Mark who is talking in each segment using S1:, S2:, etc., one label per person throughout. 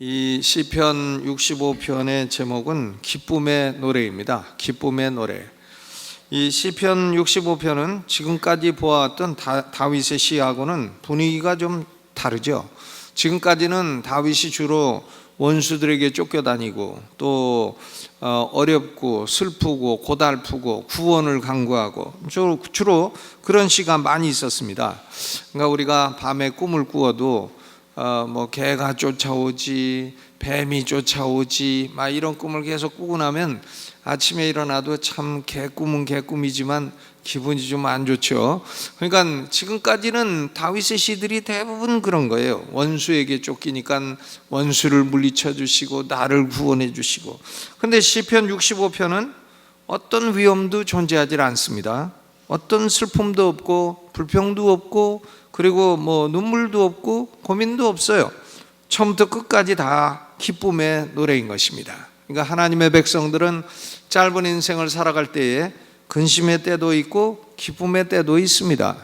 S1: 이 시편 65편의 제목은 기쁨의 노래입니다. 기쁨의 노래. 이 시편 65편은 지금까지 보아왔던 다윗의 시하고는 분위기가 좀 다르죠. 지금까지는 다윗이 주로 원수들에게 쫓겨다니고 또 어렵고 슬프고 고달프고 구원을 간구하고 주로 그런 시가 많이 있었습니다. 그러니까 우리가 밤에 꿈을 꾸어도 개가 쫓아오지, 뱀이 쫓아오지, 막 이런 꿈을 계속 꾸고 나면 아침에 일어나도 참 개꿈은 개꿈이지만 기분이 좀 안 좋죠. 그러니까 지금까지는 다윗의 시들이 대부분 그런 거예요. 원수에게 쫓기니까 원수를 물리쳐 주시고 나를 구원해 주시고. 근데 시편 65편은 어떤 위험도 존재하지 않습니다. 어떤 슬픔도 없고 불평도 없고 그리고 눈물도 없고 고민도 없어요. 처음부터 끝까지 다 기쁨의 노래인 것입니다. 그러니까 하나님의 백성들은 짧은 인생을 살아갈 때에 근심의 때도 있고 기쁨의 때도 있습니다.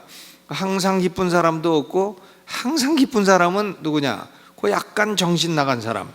S1: 항상 기쁜 사람도 없고 항상 기쁜 사람은 누구냐? 그 약간 정신 나간 사람.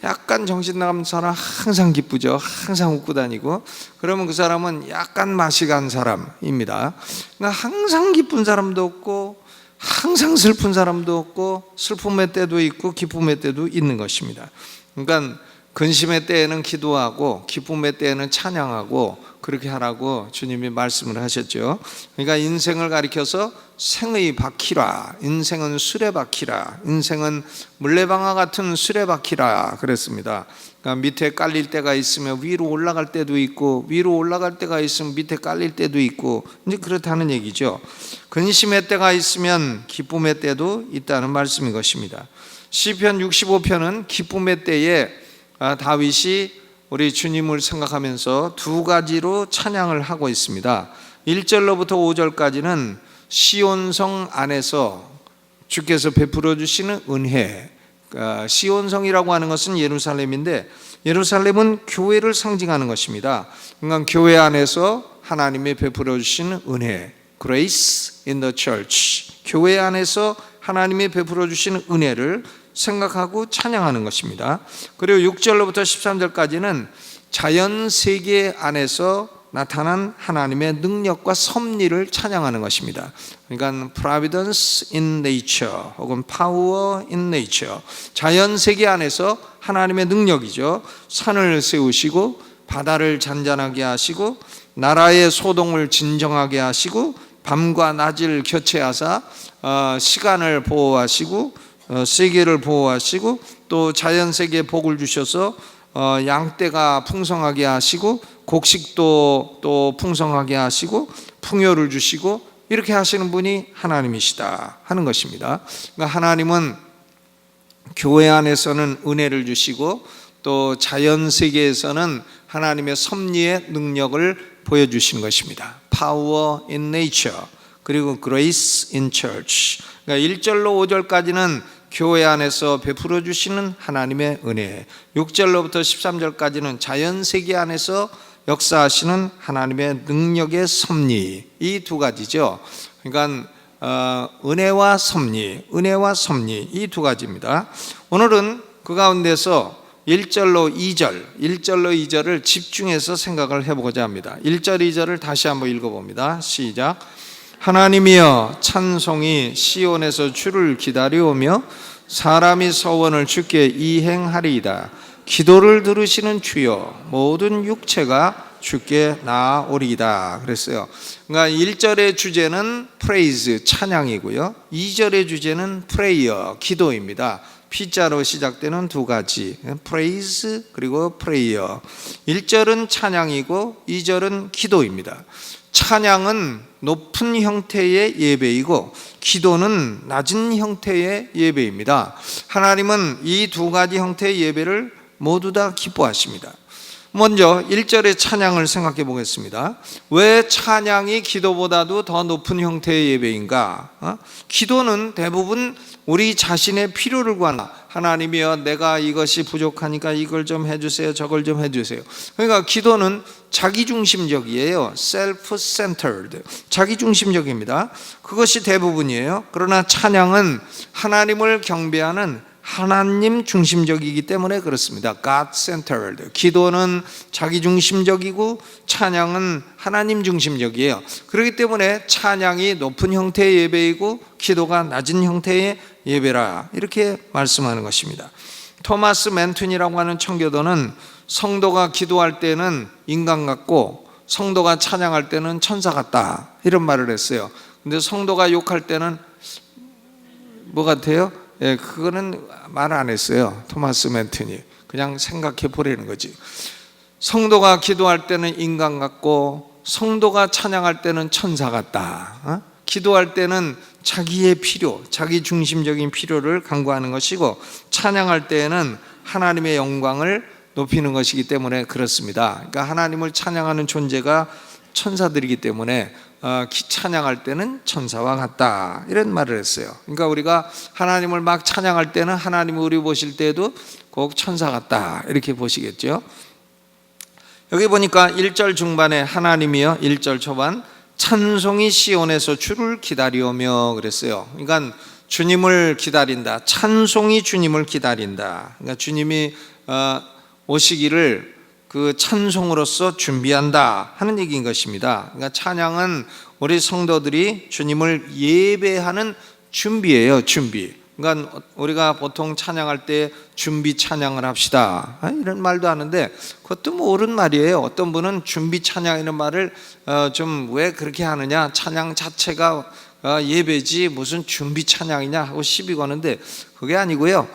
S1: 약간 정신 나간 사람 항상 기쁘죠. 항상 웃고 다니고. 그러면 그 사람은 약간 맛이 간 사람입니다. 그러니까 항상 기쁜 사람도 없고 항상 슬픈 사람도 없고 슬픔의 때도 있고 기쁨의 때도 있는 것입니다. 그러니까 근심의 때에는 기도하고 기쁨의 때에는 찬양하고 그렇게 하라고 주님이 말씀을 하셨죠. 그러니까 인생을 가리켜서 생의 바퀴라, 인생은 수레바퀴라, 인생은 물레방아 같은 수레바퀴라 그랬습니다. 그러니까 밑에 깔릴 때가 있으면 위로 올라갈 때도 있고 위로 올라갈 때가 있으면 밑에 깔릴 때도 있고 이제 그렇다는 얘기죠. 근심의 때가 있으면 기쁨의 때도 있다는 말씀인 것입니다. 시편 65편은 기쁨의 때에 다윗이 우리 주님을 생각하면서 두 가지로 찬양을 하고 있습니다. 1절로부터 5절까지는 시온성 안에서 주께서 베풀어 주시는 은혜, 시온성이라고 하는 것은 예루살렘인데 예루살렘은 교회를 상징하는 것입니다. 그러니까 교회 안에서 하나님이 베풀어 주시는 은혜, Grace in the Church, 교회 안에서 하나님이 베풀어 주시는 은혜를 생각하고 찬양하는 것입니다. 그리고 6절로부터 13절까지는 자연 세계 안에서 나타난 하나님의 능력과 섭리를 찬양하는 것입니다. 그러니까 Providence in nature 혹은 Power in nature, 자연 세계 안에서 하나님의 능력이죠. 산을 세우시고 바다를 잔잔하게 하시고 나라의 소동을 진정하게 하시고 밤과 낮을 교체하사 시간을 보호하시고 세계를 보호하시고 또 자연세계에 복을 주셔서 양떼가 풍성하게 하시고 곡식도 또 풍성하게 하시고 풍요를 주시고 이렇게 하시는 분이 하나님이시다 하는 것입니다. 그러니까 하나님은 교회 안에서는 은혜를 주시고 또 자연세계에서는 하나님의 섭리의 능력을 보여주시는 것입니다. Power in nature 그리고 Grace in church. 그러니까 1절로 5절까지는 교회 안에서 베풀어 주시는 하나님의 은혜, 6절로부터 13절까지는 자연세계 안에서 역사하시는 하나님의 능력의 섭리, 이 두 가지죠. 그러니까 은혜와 섭리, 은혜와 섭리 이 두 가지입니다. 오늘은 그 가운데서 1절로 2절을 집중해서 생각을 해보고자 합니다. 1절, 2절을 다시 한번 읽어봅니다. 시작. 하나님이여 찬송이 시온에서 주를 기다려오며 사람이 서원을 주께 이행하리이다. 기도를 들으시는 주여 모든 육체가 주께 나아오리이다 그랬어요. 그러니까 1절의 주제는 praise 찬양이고요, 2절의 주제는 prayer 기도입니다. P자로 시작되는 두 가지, praise 그리고 prayer. 1절은 찬양이고 2절은 기도입니다. 찬양은 높은 형태의 예배이고 기도는 낮은 형태의 예배입니다. 하나님은 이 두 가지 형태의 예배를 모두 다 기뻐하십니다. 먼저 1절의 찬양을 생각해 보겠습니다. 왜 찬양이 기도보다도 더 높은 형태의 예배인가? 기도는 대부분 우리 자신의 필요를 구하나, 하나님이여 내가 이것이 부족하니까 이걸 좀 해주세요, 저걸 좀 해주세요. 그러니까 기도는 자기중심적이에요. self-centered, 자기중심적입니다. 그것이 대부분이에요. 그러나 찬양은 하나님을 경배하는 하나님 중심적이기 때문에 그렇습니다. God-centered. 기도는 자기 중심적이고 찬양은 하나님 중심적이에요. 그렇기 때문에 찬양이 높은 형태의 예배이고 기도가 낮은 형태의 예배라, 이렇게 말씀하는 것입니다. 토마스 맨튼이라고 하는 청교도는 성도가 기도할 때는 인간 같고 성도가 찬양할 때는 천사 같다, 이런 말을 했어요. 근데 성도가 욕할 때는 뭐 같아요? 예, 그거는 말 안 했어요. 토마스 맨튼이 그냥 생각해 보라는 거지. 성도가 기도할 때는 인간 같고 성도가 찬양할 때는 천사 같다. 기도할 때는 자기의 필요, 자기 중심적인 필요를 간구하는 것이고 찬양할 때에는 하나님의 영광을 높이는 것이기 때문에 그렇습니다. 그러니까 하나님을 찬양하는 존재가 천사들이기 때문에 찬양할 때는 천사와 같다, 이런 말을 했어요. 그러니까 우리가 하나님을 막 찬양할 때는 하나님을 우리 보실 때에도 꼭 천사 같다, 이렇게 보시겠죠. 여기 보니까 1절 중반에 하나님이여, 1절 초반 찬송이 시온에서 주를 기다리오며 그랬어요. 그러니까 주님을 기다린다, 찬송이 주님을 기다린다. 그러니까 주님이 오시기를 그 찬송으로서 준비한다 하는 얘기인 것입니다. 그러니까 찬양은 우리 성도들이 주님을 예배하는 준비예요, 준비. 그러니까 우리가 보통 찬양할 때 준비 찬양을 합시다, 이런 말도 하는데 그것도 뭐 옳은 말이에요. 어떤 분은 준비 찬양이라는 말을 좀 왜 그렇게 하느냐, 찬양 자체가 예배지 무슨 준비 찬양이냐 하고 시비 거는데 그게 아니고요.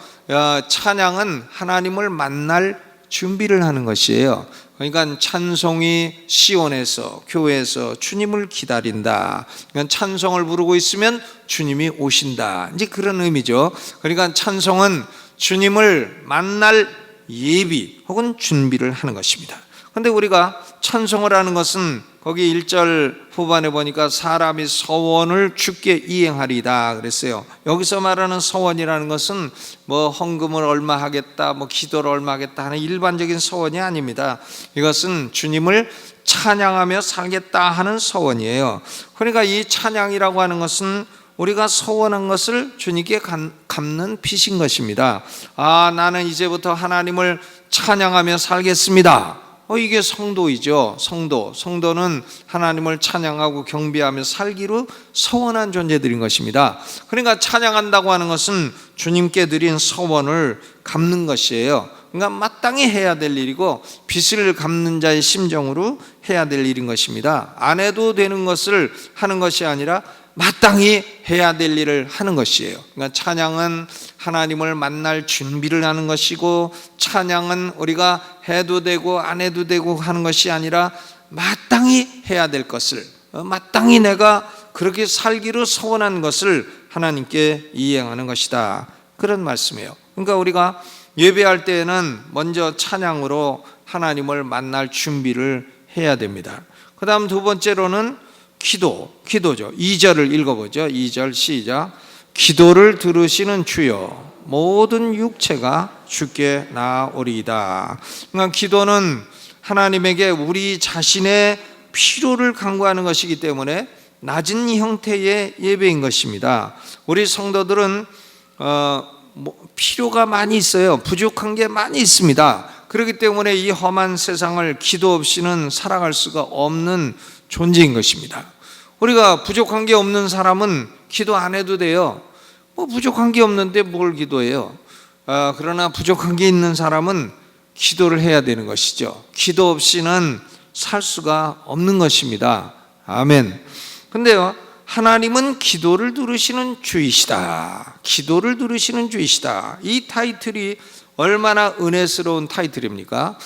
S1: 찬양은 하나님을 만날 준비를 하는 것이에요. 그러니까 찬송이 시온에서, 교회에서 주님을 기다린다. 그러니까 찬송을 부르고 있으면 주님이 오신다, 이제 그런 의미죠. 그러니까 찬송은 주님을 만날 예비 혹은 준비를 하는 것입니다. 그런데 우리가 찬송을 하는 것은 거기 1절 후반에 보니까 사람이 서원을 주께 이행하리다 그랬어요. 여기서 말하는 서원이라는 것은 뭐 헌금을 얼마 하겠다, 뭐 기도를 얼마 하겠다 하는 일반적인 서원이 아닙니다. 이것은 주님을 찬양하며 살겠다 하는 서원이에요. 그러니까 이 찬양이라고 하는 것은 우리가 서원한 것을 주님께 갚는 빚인 것입니다. 나는 이제부터 하나님을 찬양하며 살겠습니다. 이게 성도이죠. 성도는 하나님을 찬양하고 경배하며 살기로 서원한 존재들인 것입니다. 그러니까 찬양한다고 하는 것은 주님께 드린 서원을 갚는 것이에요. 그러니까 마땅히 해야 될 일이고 빚을 갚는 자의 심정으로 해야 될 일인 것입니다. 안 해도 되는 것을 하는 것이 아니라 마땅히 해야 될 일을 하는 것이에요. 그러니까 찬양은 하나님을 만날 준비를 하는 것이고 찬양은 우리가 해도 되고 안 해도 되고 하는 것이 아니라 마땅히 해야 될 것을, 마땅히 내가 그렇게 살기로 서원한 것을 하나님께 이행하는 것이다, 그런 말씀이에요. 그러니까 우리가 예배할 때에는 먼저 찬양으로 하나님을 만날 준비를 해야 됩니다. 그 다음 두 번째로는 기도죠. 2절을 읽어보죠. 2절 시작. 기도를 들으시는 주여 모든 육체가 주께 나아오리이다. 그러니까 기도는 하나님에게 우리 자신의 필요를 간구하는 것이기 때문에 낮은 형태의 예배인 것입니다. 우리 성도들은 필요가 많이 있어요. 부족한 게 많이 있습니다. 그렇기 때문에 이 험한 세상을 기도 없이는 살아갈 수가 없는 존재인 것입니다. 우리가 부족한 게 없는 사람은 기도 안 해도 돼요. 부족한 게 없는데 뭘 기도해요? 그러나 부족한 게 있는 사람은 기도를 해야 되는 것이죠. 기도 없이는 살 수가 없는 것입니다. 아멘. 근데요, 하나님은 기도를 들으시는 주이시다. 기도를 들으시는 주이시다. 이 타이틀이 얼마나 은혜스러운 타이틀입니까?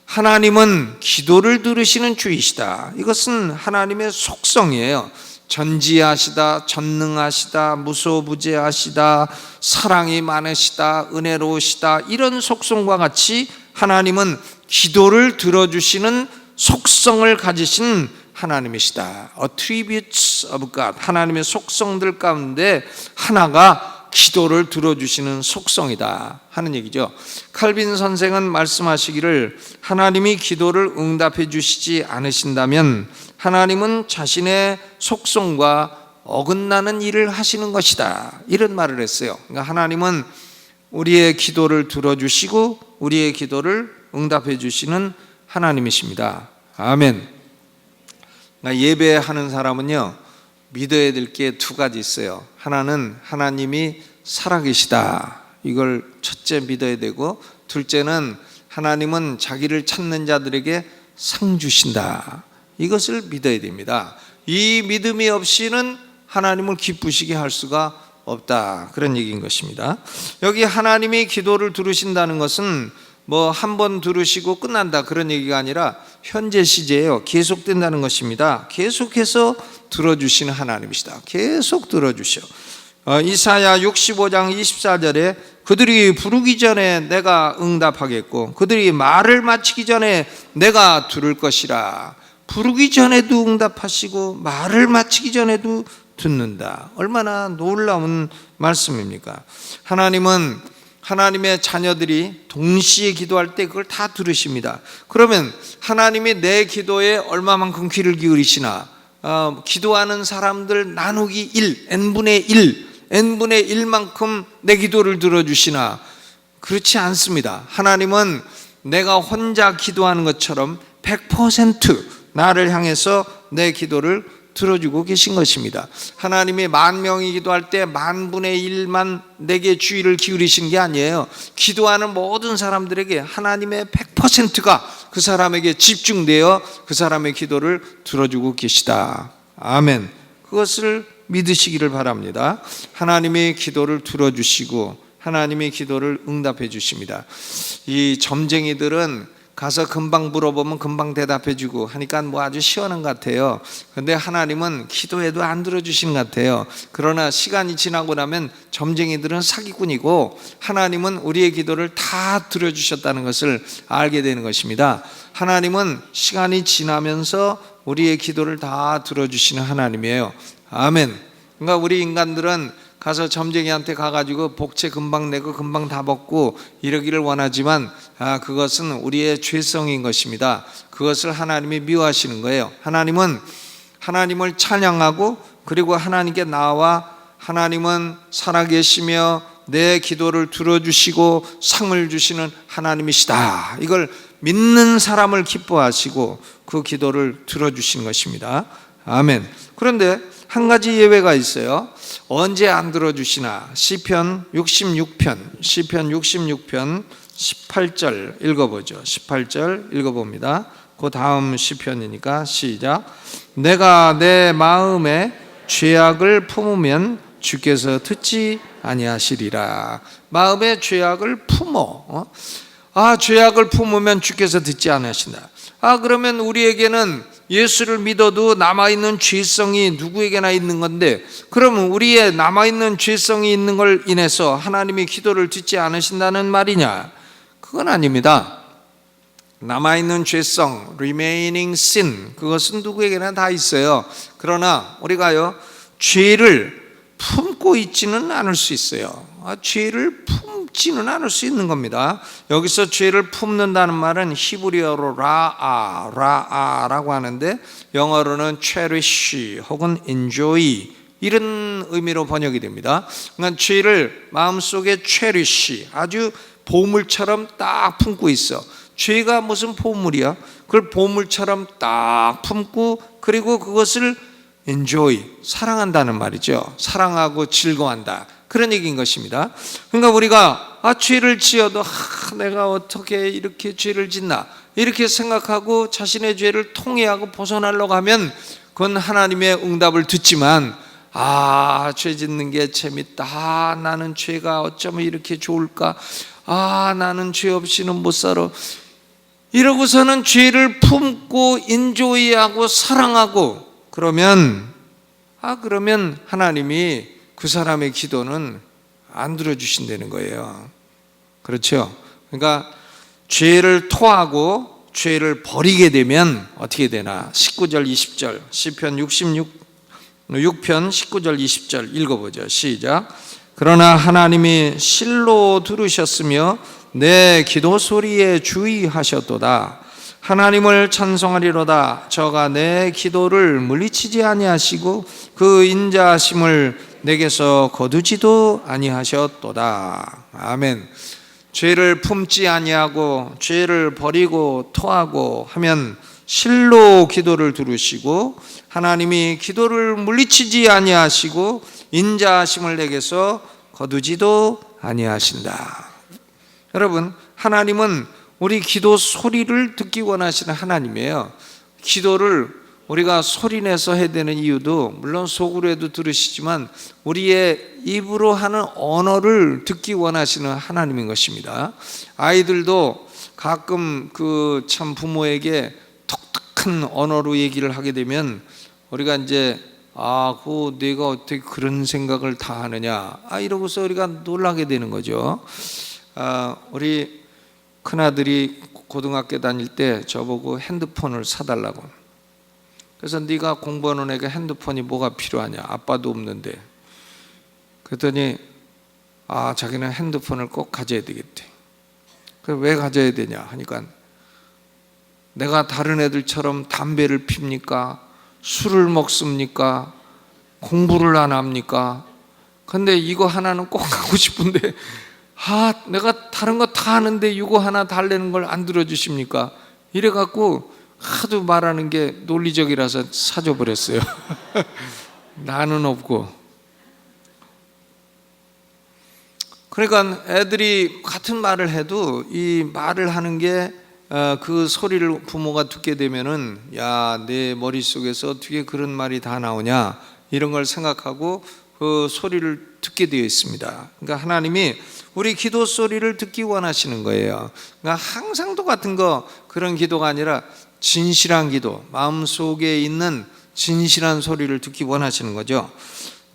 S1: 하나님은 기도를 들으시는 주이시다. 이것은 하나님의 속성이에요. 전지하시다, 전능하시다, 무소부재하시다, 사랑이 많으시다, 은혜로우시다, 이런 속성과 같이 하나님은 기도를 들어주시는 속성을 가지신 하나님이시다. Attributes of God, 하나님의 속성들 가운데 하나가 기도를 들어주시는 속성이다 하는 얘기죠. 칼빈 선생은 말씀하시기를 하나님이 기도를 응답해 주시지 않으신다면 하나님은 자신의 속성과 어긋나는 일을 하시는 것이다, 이런 말을 했어요. 그러니까 하나님은 우리의 기도를 들어주시고 우리의 기도를 응답해 주시는 하나님이십니다. 아멘. 예배하는 사람은요, 믿어야 될 게 두 가지 있어요. 하나는 하나님이 살아계시다, 이걸 첫째 믿어야 되고, 둘째는 하나님은 자기를 찾는 자들에게 상 주신다, 이것을 믿어야 됩니다. 이 믿음이 없이는 하나님을 기쁘시게 할 수가 없다, 그런 얘기인 것입니다. 여기 하나님이 기도를 들으신다는 것은 뭐 한 번 들으시고 끝난다, 그런 얘기가 아니라 현재 시제예요. 계속된다는 것입니다. 계속해서 들어주시는 하나님이시다. 계속 들어주셔. 이사야 65장 24절에 그들이 부르기 전에 내가 응답하겠고 그들이 말을 마치기 전에 내가 들을 것이라. 부르기 전에도 응답하시고 말을 마치기 전에도 듣는다. 얼마나 놀라운 말씀입니까? 하나님은 하나님의 자녀들이 동시에 기도할 때 그걸 다 들으십니다. 그러면 하나님이 내 기도에 얼마만큼 귀를 기울이시나? 기도하는 사람들 나누기 1, n분의 1만큼 내 기도를 들어주시나? 그렇지 않습니다. 하나님은 내가 혼자 기도하는 것처럼 100% 나를 향해서 내 기도를 들어주고 계신 것입니다. 하나님이 10,000명이 기도할 때 10,000분의 1만 내게 주의를 기울이신 게 아니에요. 기도하는 모든 사람들에게 하나님의 100%가 그 사람에게 집중되어 그 사람의 기도를 들어주고 계시다. 아멘. 그것을 믿으시기를 바랍니다. 하나님이 기도를 들어주시고 하나님이 기도를 응답해 주십니다. 이 점쟁이들은 가서 금방 물어보면 금방 대답해 주고 하니까 뭐 아주 시원한 것 같아요. 근데 하나님은 기도해도 안 들어주시는 것 같아요. 그러나 시간이 지나고 나면 점쟁이들은 사기꾼이고 하나님은 우리의 기도를 다 들어주셨다는 것을 알게 되는 것입니다. 하나님은 시간이 지나면서 우리의 기도를 다 들어주시는 하나님이에요. 아멘. 그러니까 우리 인간들은 가서 점쟁이한테 가가지고 복채 금방 내고 금방 다 먹고 이러기를 원하지만 그것은 우리의 죄성인 것입니다. 그것을 하나님이 미워하시는 거예요. 하나님은 하나님을 찬양하고 그리고 하나님께 나와 하나님은 살아계시며 내 기도를 들어주시고 상을 주시는 하나님이시다, 이걸 믿는 사람을 기뻐하시고 그 기도를 들어주시는 것입니다. 아멘. 그런데 한 가지 예외가 있어요. 언제 안 들어주시나? 시편 66편 18절 읽어보죠. 18절 읽어봅니다. 그 다음 시편이니까 시작. 내가 내 마음에 죄악을 품으면 주께서 듣지 아니하시리라. 마음에 죄악을 품어. 죄악을 품으면 주께서 듣지 아니하신다. 그러면 우리에게는 예수를 믿어도 남아있는 죄성이 누구에게나 있는 건데, 그러면 우리의 남아있는 죄성이 있는 걸 인해서 하나님이 기도를 듣지 않으신다는 말이냐? 그건 아닙니다. 남아있는 죄성, remaining sin, 그것은 누구에게나 다 있어요. 그러나 우리가요, 죄를 품고 있지는 않을 수 있어요. 죄를 품지는 않을 수 있는 겁니다. 여기서 죄를 품는다는 말은 히브리어로 라아라고 하는데 영어로는 cherish 혹은 enjoy, 이런 의미로 번역이 됩니다. 그러니까 죄를 마음속에 cherish, 아주 보물처럼 딱 품고 있어. 죄가 무슨 보물이야? 그걸 보물처럼 딱 품고 그리고 그것을 enjoy, 사랑한다는 말이죠. 사랑하고 즐거워한다, 그런 얘기인 것입니다. 그러니까 우리가 죄를 지어도 내가 어떻게 이렇게 죄를 짓나 이렇게 생각하고 자신의 죄를 통회하고 벗어나려고 하면 그건 하나님의 응답을 듣지만 죄 짓는 게 재밌다, 나는 죄가 어쩌면 이렇게 좋을까, 나는 죄 없이는 못 살아, 이러고서는 죄를 품고 인조이하고 사랑하고 그러면 하나님이 그 사람의 기도는 안 들어주신다는 거예요. 그렇죠? 그러니까 죄를 토하고 죄를 버리게 되면 어떻게 되나? 19절 20절 시편 6편 19절 20절 읽어보죠. 시작. 그러나 하나님이 실로 들으셨으며 내 기도 소리에 주의하셨도다. 하나님을 찬송하리로다. 저가 내 기도를 물리치지 아니하시고 그 인자하심을 내게서 거두지도 아니하셨도다. 아멘. 죄를 품지 아니하고 죄를 버리고 토하고 하면 실로 기도를 들으시고 하나님이 기도를 물리치지 아니하시고 인자하심을 내게서 거두지도 아니하신다. 여러분, 하나님은 우리 기도 소리를 듣기 원하시는 하나님이에요. 기도를 우리가 소리내서 해야 되는 이유도 물론 속으로 해도 들으시지만 우리의 입으로 하는 언어를 듣기 원하시는 하나님인 것입니다. 아이들도 가끔 그 참 부모에게 독특한 언어로 얘기를 하게 되면 우리가 이제 그 내가 어떻게 그런 생각을 다 하느냐 이러고서 우리가 놀라게 되는 거죠. 우리 큰아들이 고등학교 다닐 때 저보고 핸드폰을 사달라고. 그래서 네가 공부하는 애가 핸드폰이 뭐가 필요하냐, 아빠도 없는데. 그랬더니 자기는 핸드폰을 꼭 가져야 되겠대. 그래, 왜 가져야 되냐 하니까 내가 다른 애들처럼 담배를 핍니까? 술을 먹습니까? 공부를 안 합니까? 근데 이거 하나는 꼭 하고 싶은데 내가 다른 거 다 하는데 이거 하나 달라는 걸 안 들어주십니까? 이래갖고 하도 말하는 게 논리적이라서 사줘 버렸어요. 나는 없고. 그러니까 애들이 같은 말을 해도 이 말을 하는 게 그 소리를 부모가 듣게 되면은 야, 내 머릿속에서 어떻게 그런 말이 다 나오냐 이런 걸 생각하고 그 소리를 듣게 되어 있습니다. 그러니까 하나님이 우리 기도 소리를 듣기 원하시는 거예요. 그러니까 항상 똑같은 그런 기도가 아니라 진실한 기도, 마음속에 있는 진실한 소리를 듣기 원하시는 거죠.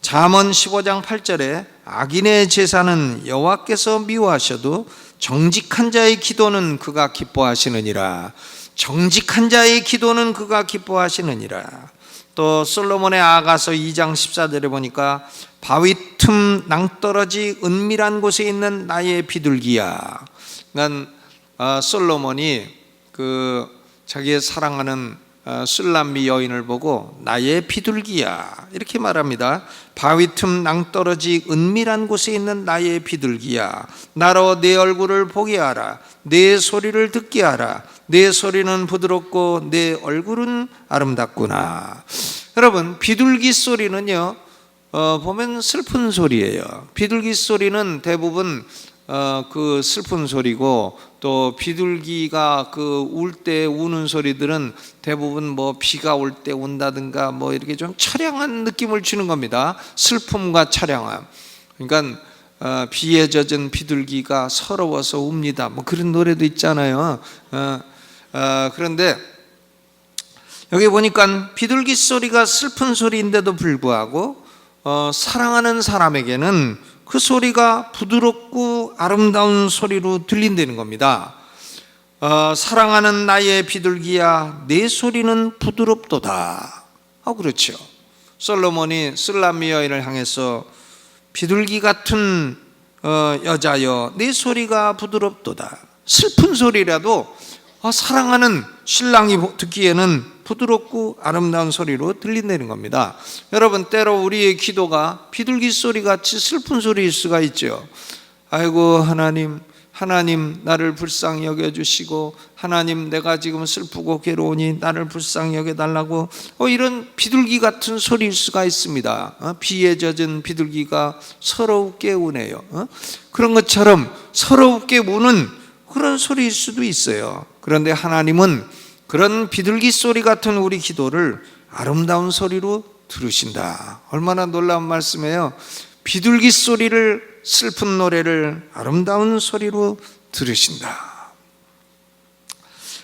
S1: 잠언 15장 8절에 악인의 제사는 여호와께서 미워하셔도 정직한 자의 기도는 그가 기뻐하시느니라. 정직한 자의 기도는 그가 기뻐하시느니라. 또 솔로몬의 아가서 2장 14절에 보니까 바위 틈 낭떠러지 은밀한 곳에 있는 나의 비둘기야. 그러니까 솔로몬이 자기의 사랑하는 술람미 여인을 보고 나의 비둘기야 이렇게 말합니다. 바위 틈 낭떠러지 은밀한 곳에 있는 나의 비둘기야, 나로 내 얼굴을 보게 하라. 내 소리를 듣게 하라. 내 소리는 부드럽고 내 얼굴은 아름답구나. 여러분, 비둘기 소리는요 보면 슬픈 소리예요. 비둘기 소리는 대부분 그 슬픈 소리고, 또 비둘기가 울 때 우는 소리들은 대부분 뭐 비가 올 때 운다든가 뭐 이렇게 좀 처량한 느낌을 주는 겁니다. 슬픔과 처량함. 그러니까 비에 젖은 비둘기가 서러워서 웁니다. 뭐 그런 노래도 있잖아요. 그런데 여기 보니까 비둘기 소리가 슬픈 소리인데도 불구하고 사랑하는 사람에게는 그 소리가 부드럽고 아름다운 소리로 들린다는 겁니다. 사랑하는 나의 비둘기야, 내 소리는 부드럽도다. 그렇죠. 솔로몬이 술람미 여인을 향해서 비둘기 같은 여자여, 내 소리가 부드럽도다. 슬픈 소리라도 사랑하는 신랑이 듣기에는 부드럽고 아름다운 소리로 들린다는 겁니다. 여러분, 때로 우리의 기도가 비둘기 소리같이 슬픈 소리일 수가 있죠. 아이고 하나님 나를 불쌍히 여겨주시고, 하나님 내가 지금 슬프고 괴로우니 나를 불쌍히 여겨달라고, 이런 비둘기 같은 소리일 수가 있습니다. 비에 젖은 비둘기가 서럽게 우네요. 그런 것처럼 서럽게 우는 그런 소리일 수도 있어요. 그런데 하나님은 그런 비둘기 소리 같은 우리 기도를 아름다운 소리로 들으신다. 얼마나 놀라운 말씀이에요. 비둘기 소리를, 슬픈 노래를 아름다운 소리로 들으신다.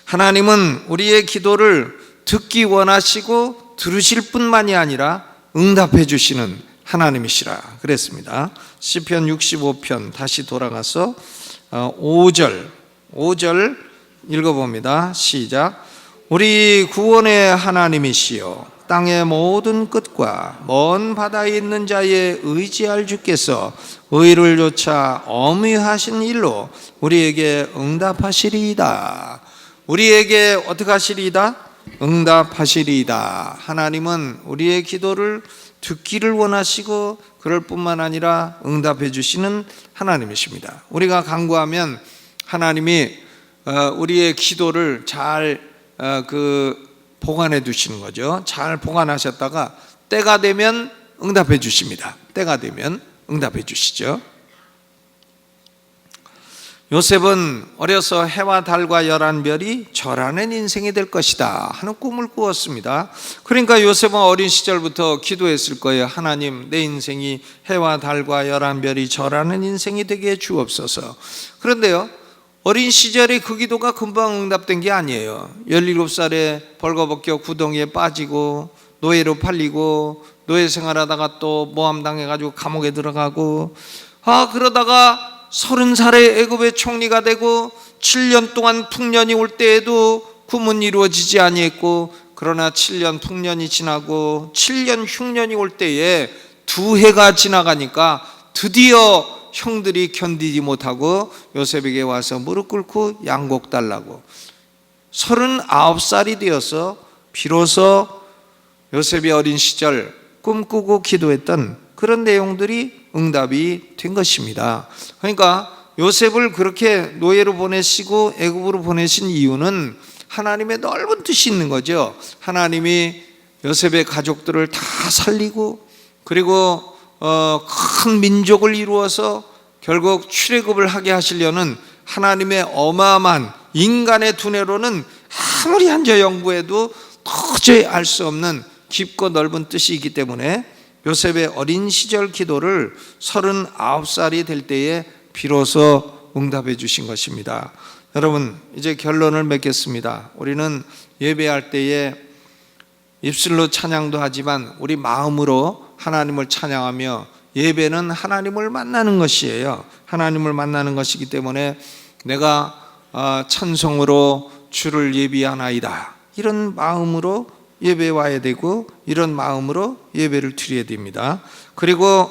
S1: 하나님은 우리의 기도를 듣기 원하시고 들으실 뿐만이 아니라 응답해 주시는 하나님이시라 그랬습니다. 시편 65편 다시 돌아가서 5절 읽어봅니다. 시작. 우리 구원의 하나님이시여, 땅의 모든 끝과 먼 바다에 있는 자의 의지할 주께서 의를 좇아 어미하신 일로 우리에게 응답하시리이다. 우리에게 어떻게 하시리이다? 응답하시리이다. 하나님은 우리의 기도를 듣기를 원하시고 그럴 뿐만 아니라 응답해 주시는 하나님이십니다. 우리가 간구하면 하나님이 우리의 기도를 잘 보관해 두시는 거죠. 잘 보관하셨다가 때가 되면 응답해 주십니다. 때가 되면 응답해 주시죠. 요셉은 어려서 해와 달과 11별이 절하는 인생이 될 것이다 하는 꿈을 꾸었습니다. 그러니까 요셉은 어린 시절부터 기도했을 거예요. 하나님, 내 인생이 해와 달과 11별이 절하는 인생이 되게 해 주옵소서. 그런데요, 어린 시절에 그 기도가 금방 응답된 게 아니에요. 17살에 벌거벗겨 구덩이에 빠지고 노예로 팔리고 노예 생활하다가 또 모함당해가지고 감옥에 들어가고 그러다가 30살에 애굽의 총리가 되고 7년 동안 풍년이 올 때에도 꿈은 이루어지지 아니했고, 그러나 7년 풍년이 지나고 7년 흉년이 올 때에 2해가 지나가니까 드디어 형들이 견디지 못하고 요셉에게 와서 무릎 꿇고 양곡 달라고 39살이 되어서 비로소 요셉이 어린 시절 꿈꾸고 기도했던 그런 내용들이 응답이 된 것입니다. 그러니까 요셉을 그렇게 노예로 보내시고 애굽으로 보내신 이유는 하나님의 넓은 뜻이 있는 거죠. 하나님이 요셉의 가족들을 다 살리고 그리고 큰 민족을 이루어서 결국 출애굽을 하게 하시려는 하나님의 어마어마한, 인간의 두뇌로는 아무리 앉아 연구해도 도저히 알 수 없는 깊고 넓은 뜻이 있기 때문에 요셉의 어린 시절 기도를 39살이 될 때에 비로소 응답해 주신 것입니다. 여러분, 이제 결론을 맺겠습니다. 우리는 예배할 때에 입술로 찬양도 하지만 우리 마음으로 하나님을 찬양하며, 예배는 하나님을 만나는 것이에요. 하나님을 만나는 것이기 때문에 내가 찬송으로 주를 예비하나이다, 이런 마음으로 예배에 와야 되고 이런 마음으로 예배를 드려야 됩니다. 그리고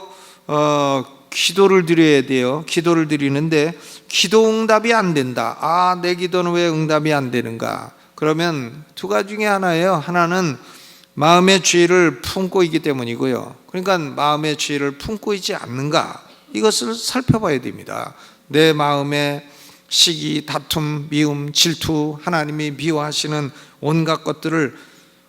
S1: 기도를 드려야 돼요. 기도를 드리는데 기도 응답이 안 된다. 내 기도는 왜 응답이 안 되는가? 그러면 두 가지 중에 하나예요. 하나는 마음의 죄를 품고 있기 때문이고요. 그러니까 마음의 죄를 품고 있지 않는가, 이것을 살펴봐야 됩니다. 내 마음에 시기, 다툼, 미움, 질투, 하나님이 미워하시는 온갖 것들을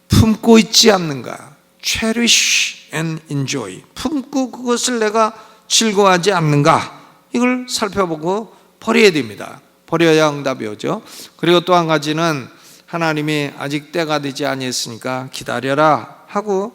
S1: 품고 있지 않는가. Cherish and enjoy. 품고 그것을 내가 즐거워하지 않는가, 이걸 살펴보고 버려야 됩니다. 버려야 응답이 오죠. 그리고 또 한 가지는 하나님이 아직 때가 되지 아니했으니까 기다려라 하고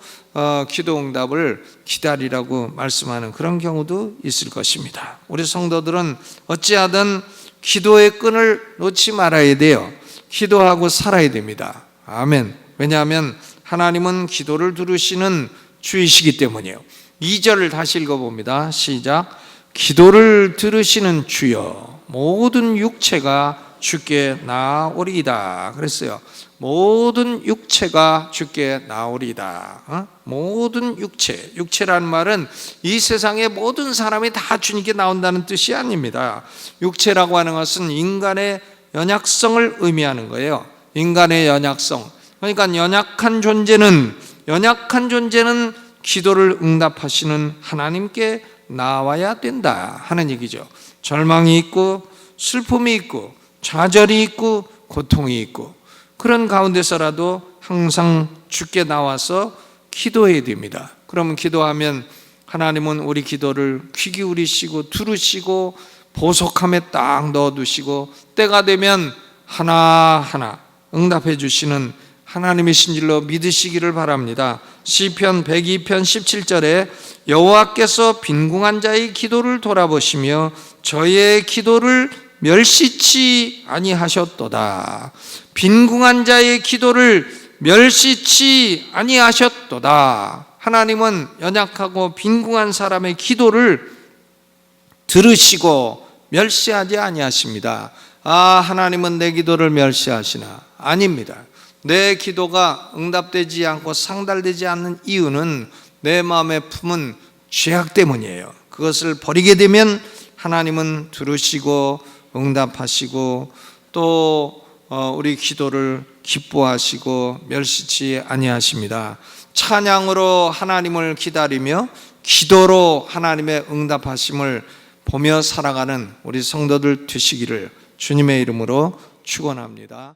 S1: 기도 응답을 기다리라고 말씀하는 그런 경우도 있을 것입니다. 우리 성도들은 어찌하든 기도의 끈을 놓지 말아야 돼요. 기도하고 살아야 됩니다. 아멘. 왜냐하면 하나님은 기도를 들으시는 주이시기 때문이에요. 2절을 다시 읽어봅니다. 시작. 기도를 들으시는 주여, 모든 육체가 주께 나오리이다 그랬어요. 모든 육체가 주께 나오리이다. 모든 육체, 육체라는 말은 이 세상의 모든 사람이 다 주님께 나온다는 뜻이 아닙니다. 육체라고 하는 것은 인간의 연약성을 의미하는 거예요. 인간의 연약성. 그러니까 연약한 존재는 기도를 응답하시는 하나님께 나와야 된다 하는 얘기죠. 절망이 있고 슬픔이 있고 좌절이 있고 고통이 있고 그런 가운데서라도 항상 주께 나와서 기도해야 됩니다. 그러면 기도하면 하나님은 우리 기도를 귀 기울이시고 들으시고 보석함에 딱 넣어두시고 때가 되면 하나하나 응답해 주시는 하나님이신 줄로 믿으시기를 바랍니다. 시편 102편 17절에 여호와께서 빈궁한 자의 기도를 돌아보시며 저의 기도를 멸시치 아니하셨도다. 빈궁한 자의 기도를 멸시치 아니하셨도다. 하나님은 연약하고 빈궁한 사람의 기도를 들으시고 멸시하지 아니하십니다. 하나님은 내 기도를 멸시하시나? 아닙니다. 내 기도가 응답되지 않고 상달되지 않는 이유는 내 마음에 품은 죄악 때문이에요. 그것을 버리게 되면 하나님은 들으시고 응답하시고 또 우리 기도를 기뻐하시고 멸시치 아니하십니다. 찬양으로 하나님을 기다리며 기도로 하나님의 응답하심을 보며 살아가는 우리 성도들 되시기를 주님의 이름으로 축원합니다.